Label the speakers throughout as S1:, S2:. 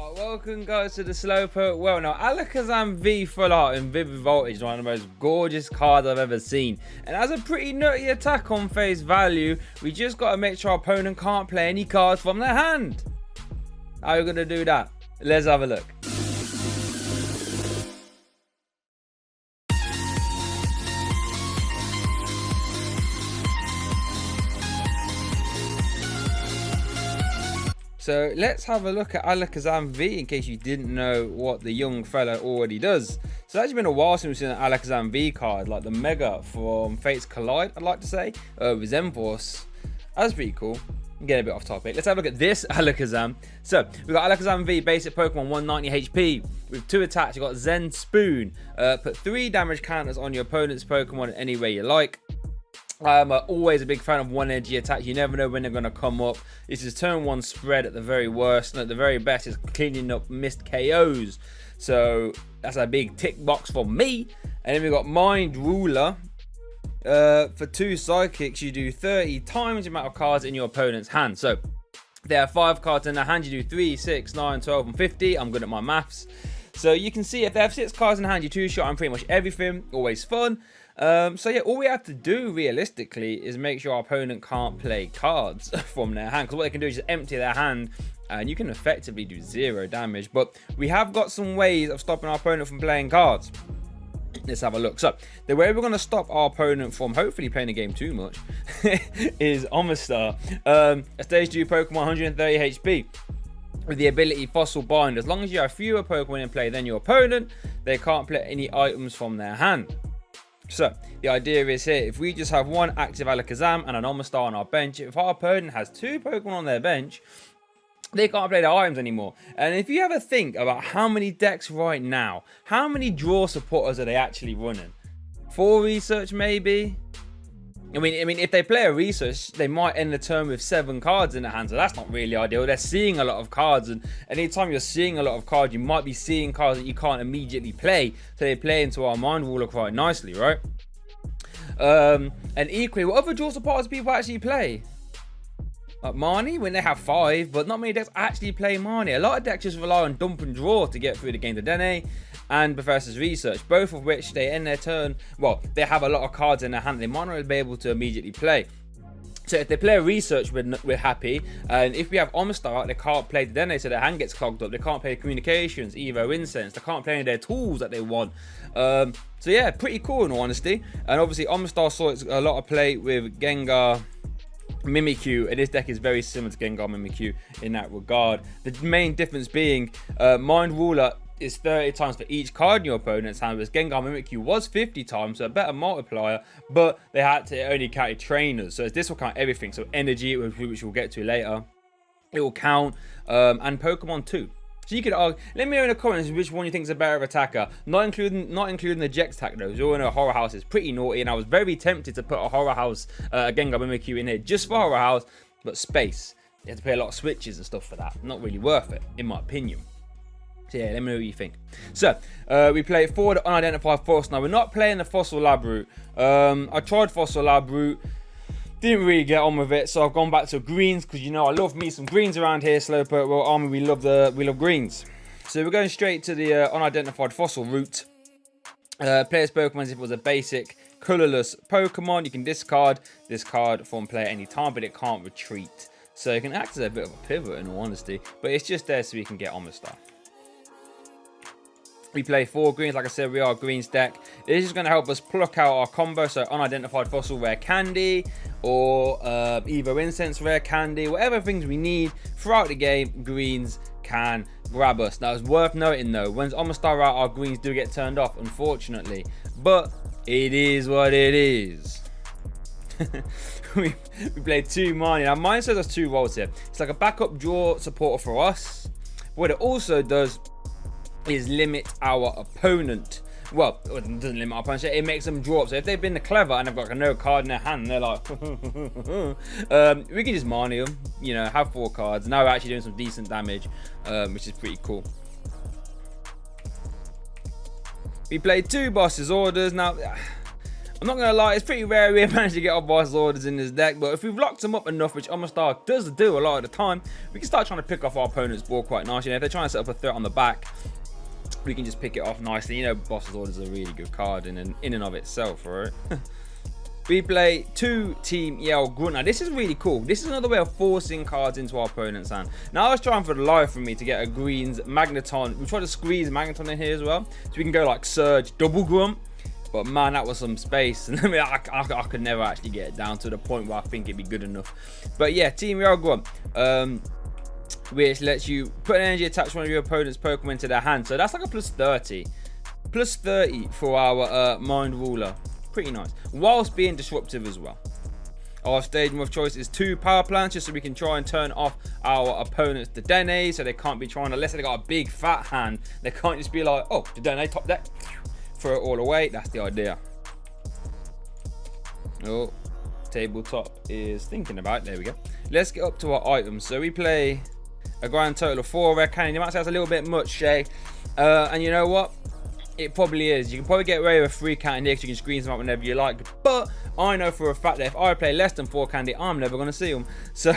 S1: Welcome guys to the Slowpoke. Well, now Alakazam V Full Art in Vivid Voltage is one of the most gorgeous cards I've ever seen, and has a pretty nutty attack on face value. We just got to make sure our opponent can't play any cards from their hand. How are we gonna do that? Let's have a look. So let's have a look at Alakazam V in case you didn't know what the young fella already does. So it's actually been a while since we've seen an Alakazam V card, like the Mega from Fates Collide, I'd like to say, with Zenforce. That's pretty cool. Get a bit off topic. Let's have a look at this Alakazam. So we've got Alakazam V, basic Pokemon, 190 HP. With 2 attacks, you've got Zen Spoon. Put 3 damage counters on your opponent's Pokemon any way you like. I'm always a big fan of 1 energy attacks. You never know when they're going to come up. This is turn 1 spread at the very worst, and at the very best is cleaning up missed KOs. So that's a big tick box for me. And then we've got Mind Ruler. For 2 Psychics, you do 30 times the amount of cards in your opponent's hand. So if there are 5 cards in their hand, you do 3, 6, 9, 12, and 50. I'm good at my maths. So you can see if they have 6 cards in hand, you 2-shot on pretty much everything. Always fun. So yeah, all we have to do realistically is make sure our opponent can't play cards from their hand, because what they can do is just empty their hand and you can effectively do 0 damage. But we have got some ways of stopping our opponent from playing cards. Let's have a look. So the way we're going to stop our opponent from hopefully playing the game too much is Omastar, a stage 2 Pokemon, 130 HP. With the ability Fossil Bind. As long as you have fewer Pokemon in play than your opponent, they can't play any items from their hand. So the idea is here, if we just have 1 active Alakazam and an Omastar on our bench, if our opponent has 2 Pokemon on their bench, they can't play their items anymore. And if you ever think about how many decks right now, how many draw supporters are they actually running? 4 research maybe? I mean, if they play a research, they might end the turn with 7 cards in their hand, so that's not really ideal. They're seeing a lot of cards, and anytime you're seeing a lot of cards, you might be seeing cards that you can't immediately play, so they play into our Mind Ruler quite nicely, right? And equally, what other draw supporters do people actually play? Like Marnie, when they have 5, but not many decks actually play Marnie. A lot of decks just rely on dump and draw to get through the game to Dene and Professor's Research, both of which they end their turn, well, they have a lot of cards in their hand they might not be able to immediately play. So if they play a Research, we're happy, and if we have Omastar out, they can't play the Dene, so their hand gets clogged up. They can't play Communications, Evo Incense, they can't play any of their tools that they want. So yeah, pretty cool in all honesty. And obviously Omastar saw a lot of play with Gengar, Mimikyu, and this deck is very similar to Gengar Mimikyu in that regard. The main difference being Mind Ruler is 30 times for each card in your opponent's hand, whereas Gengar Mimikyu was 50 times, so a better multiplier, but they had to only count trainers, so this will count everything. So energy, which we'll get to later, it will count, and Pokemon too. So you could argue, let me know in the comments which one you think is a better attacker, not including the Jex attack though. You all know Horror House is pretty naughty, and I was very tempted to put a Horror House Gengar Mimikyu in here just for Horror House, but space, you have to pay a lot of switches and stuff for that. Not really worth it, in my opinion. So yeah, let me know what you think. So we play forward unidentified force. Now we're not playing the Fossil Lab route. I tried Fossil Lab route, didn't really get on with it, so I've gone back to greens, because you know I love me some greens around here. Slowpoke World Army, we love greens. So we're going straight to the unidentified fossil route. Play as Pokemon as if it was a basic colorless Pokemon. You can discard this card from play at any time, but it can't retreat. So it can act as a bit of a pivot in all honesty, but it's just there so we can get on with stuff. We play 4 greens, like I said, we are a greens deck. This is going to help us pluck out our combo, so unidentified fossil rare candy, or Evo Incense rare candy, whatever things we need throughout the game, greens can grab us. Now it's worth noting though, when Omastar out, our greens do get turned off, unfortunately, but it is what it is. we played 2 Marnie. Now mine says there's 2 roles here. It's like a backup draw supporter for us. What it also does is limit our opponent. Well, it doesn't limit our opponent, it makes them draw up. So if they've been clever and they've got like a no card in their hand, they're like we can just Marnie them, you know, have 4 cards. Now we're actually doing some decent damage, which is pretty cool. We played 2 Boss's Orders. Now I'm not gonna lie, it's pretty rare we manage to get our boss orders in this deck, but if we've locked them up enough, which Omastar does do a lot of the time, we can start trying to pick off our opponent's board quite nicely. If they're trying to set up a threat on the back, we can just pick it off nicely. You know, boss's orders are a really good card in and of itself, right? We play 2 Team Yell Grunt. Now, this is really cool. This is another way of forcing cards into our opponent's hand. Now, I was trying for the life of me to get a Greens Magneton. We tried to squeeze Magneton in here as well, so we can go like Surge, Double Grunt. But man, that was some space, and I mean, I could never actually get it down to the point where I think it'd be good enough. But yeah, Team Yell Grunt, which lets you put an energy attach one of your opponent's Pokemon into their hand. So that's like a +30. +30 for our Mind Ruler. Pretty nice. Whilst being disruptive as well. Our stadium of choice is 2 power plants, just so we can try and turn off our opponent's Dedenne, so they can't be trying to, unless they got a big fat hand, they can't just be like, oh, Dedenne, top deck. Throw it all away. That's the idea. Oh, tabletop is thinking about it. There we go. Let's get up to our items. So we play a grand total of 4 rare candy. You might say that's a little bit much, Shay. And you know what? It probably is. You can probably get away with a 3 candy because you can screen them out whenever you like. But I know for a fact that if I play less than 4 candy, I'm never going to see them. So,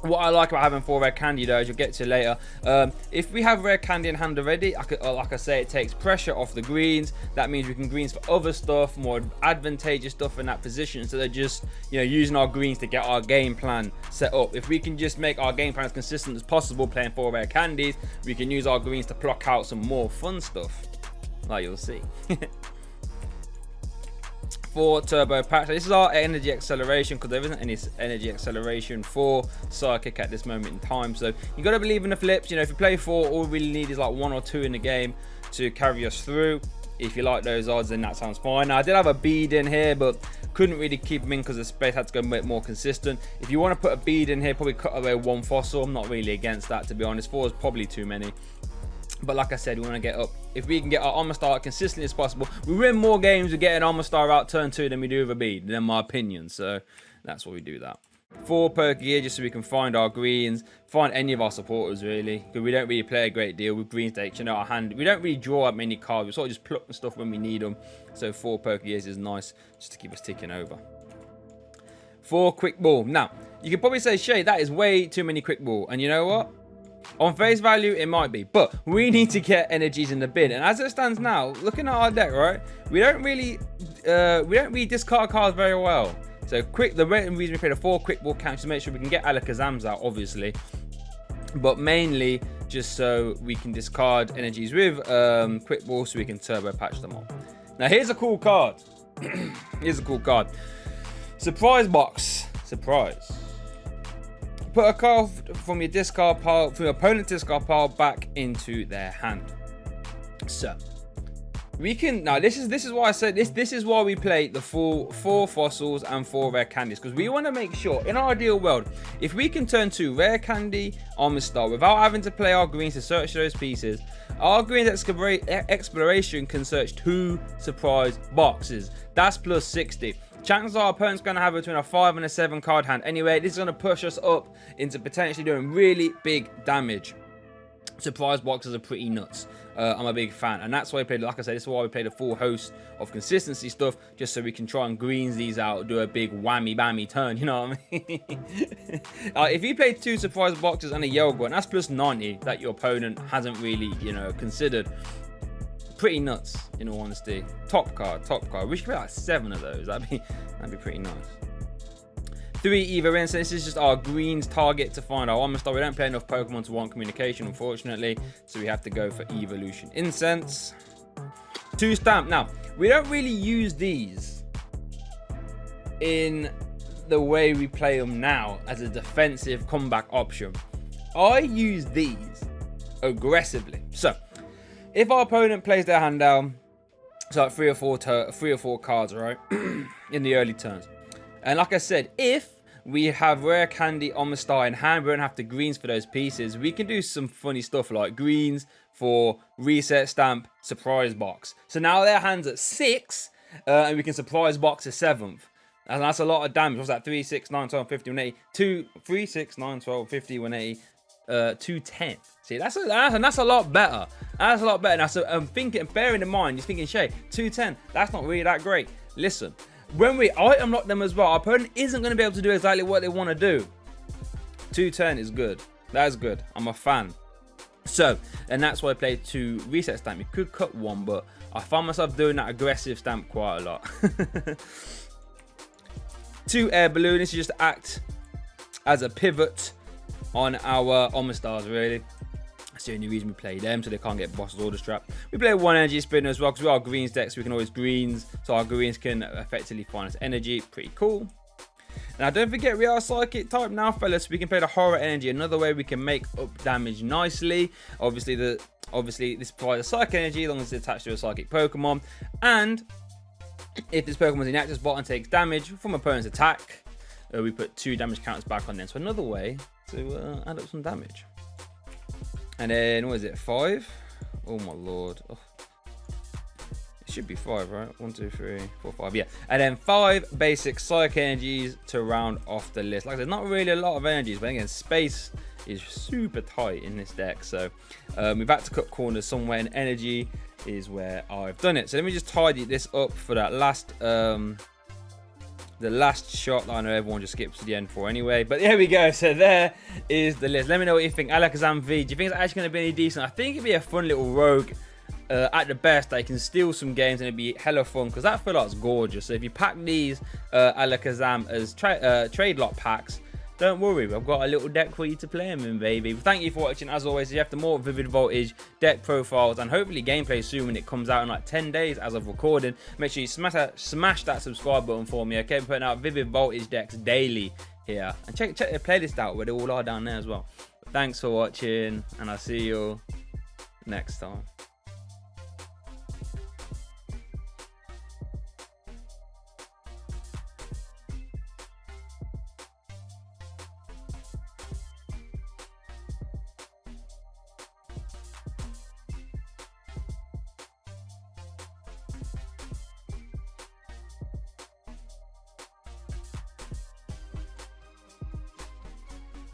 S1: what I like about having 4 rare candy though, as you'll get to later, if we have rare candy in hand already, like I say, it takes pressure off the greens. That means we can greens for other stuff, more advantageous stuff in that position. So they're just, you know, using our greens to get our game plan set up. If we can just make our game plan as consistent as possible, playing 4 rare candies, we can use our greens to pluck out some more fun stuff, like you'll see. 4 turbo patch. This is our energy acceleration, because there isn't any energy acceleration for psychic at this moment in time. So you got to believe in the flips. You know, if you play 4, all we really need is like 1 or 2 in the game to carry us through. If you like those odds, then that sounds fine. Now, I did have a bead in here, but couldn't really keep them in because the space had to go a bit more consistent. If you want to put a bead in here, probably cut away 1 fossil. I'm not really against that, to be honest. 4 is probably too many. But like I said, we want to get up. If we can get our Omastar as consistently as possible, we win more games with getting Omastar out turn 2 than we do with a bead, in my opinion. So that's why we do that. 4 per gear, just so we can find our greens, find any of our supporters really, because we don't really play a great deal with green stakes. You know, our hand, we don't really draw up many cards. We sort of just pluck the stuff when we need them. So 4 per gears is nice, just to keep us ticking over. 4 quick ball. Now, you could probably say, Shay, that is way too many quick ball. And you know what? On face value, it might be, but we need to get energies in the bin. And as it stands now, looking at our deck, right, we don't really discard cards very well. So the reason we play the 4 quick ball counts to make sure we can get Alakazams out, obviously, but mainly just so we can discard energies with quick ball, so we can turbo patch them up. Now here's a cool card. Here's a cool card. Surprise box. Surprise. Put a card from your discard pile, from your opponent's discard pile, back into their hand. So we can now. This is why I said this. This is why we play the full 4 fossils and 4 rare candies, because we want to make sure in our ideal world, if we can turn 2 rare candy Omastar without having to play our greens to search those pieces, our greens exploration can search 2 surprise boxes. That's plus 60. Chances are our opponent's going to have between a 5 and a 7 card hand. Anyway, this is going to push us up into potentially doing really big damage. Surprise boxes are pretty nuts. I'm a big fan, and that's why I played, like I said, this is why we played a full host of consistency stuff, just so we can try and greens these out, do a big whammy bammy turn, you know what I mean? If you play 2 surprise boxes and a Yell Grunt, that's plus 90 that your opponent hasn't really, you know, considered. Pretty nuts, in all honesty. Top card. We should play like 7 of those. That'd be pretty nice. 3 Eva Incense. This is just our greens target to find our Omastar. We don't play enough Pokemon to want communication, unfortunately, so we have to go for Evolution Incense. 2 Stamp. Now, we don't really use these in the way we play them now as a defensive comeback option. I use these aggressively. So if our opponent plays their hand down, so like 3 or 4 cards, right, in the early turns, and like I said, if we have rare candy Omastar in hand, we don't have to greens for those pieces. We can do some funny stuff like greens for reset stamp, surprise box. So now their hand's at 6, and we can surprise box a 7th. And that's a lot of damage. What's that? 3, 6, 9, 12, 50, 180. 2, 3, 6, 9, 12, 50, 180. 210. See, that's a lot better. That's a lot better. Now, so I'm thinking, bearing in mind, you're thinking, Shay, 210, that's not really that great. Listen, when we item lock them as well, our opponent isn't going to be able to do exactly what they want to do. 210 is good. That's good. I'm a fan. So, and that's why I played 2 reset stamp. You could cut 1, but I found myself doing that aggressive stamp quite a lot. 2 air balloon. This is just to act as a pivot on our Omastars, really. That's the only reason we play them, so they can't get boss's order strap. We play 1 energy spinner as well, because we are greens deck, so we can always greens, so our greens can effectively finance energy. Pretty cool. Now, don't forget, we are psychic type now, fellas. We can play the horror energy. Another way we can make up damage nicely. Obviously, this provides a psychic energy as long as it's attached to a psychic Pokemon. And if this Pokemon's in the active spot and takes damage from opponent's attack, we put 2 damage counters back on them. So another way to add up some damage. And then, what is it, 5? Oh my lord. Oh. Should be 5, right? 1, 2, 3, 4, 5. Yeah. And then 5 basic psychic energies to round off the list. Like there's not really a lot of energies, but again, space is super tight in this deck. So we've had to cut corners somewhere, and energy is where I've done it. So let me just tidy this up for that last the last shot that I know everyone just skips to the end for anyway. But there we go. So there is the list. Let me know what you think. Alakazam V, do you think it's actually going to be any decent? I think it'd be a fun little rogue. At the best, they can steal some games and it'd be hella fun, because that feel like gorgeous. So if you pack these Alakazam as trade lot packs, don't worry, I've got a little deck for you to play them in, baby. Thank you for watching. As always, if you have the more Vivid Voltage deck profiles and hopefully gameplay soon when it comes out in like 10 days as of recording, make sure you smash that subscribe button for me, okay? I'm putting out Vivid Voltage decks daily here, and check the playlist out where they all are down there as well. But thanks for watching, and I'll see you next time.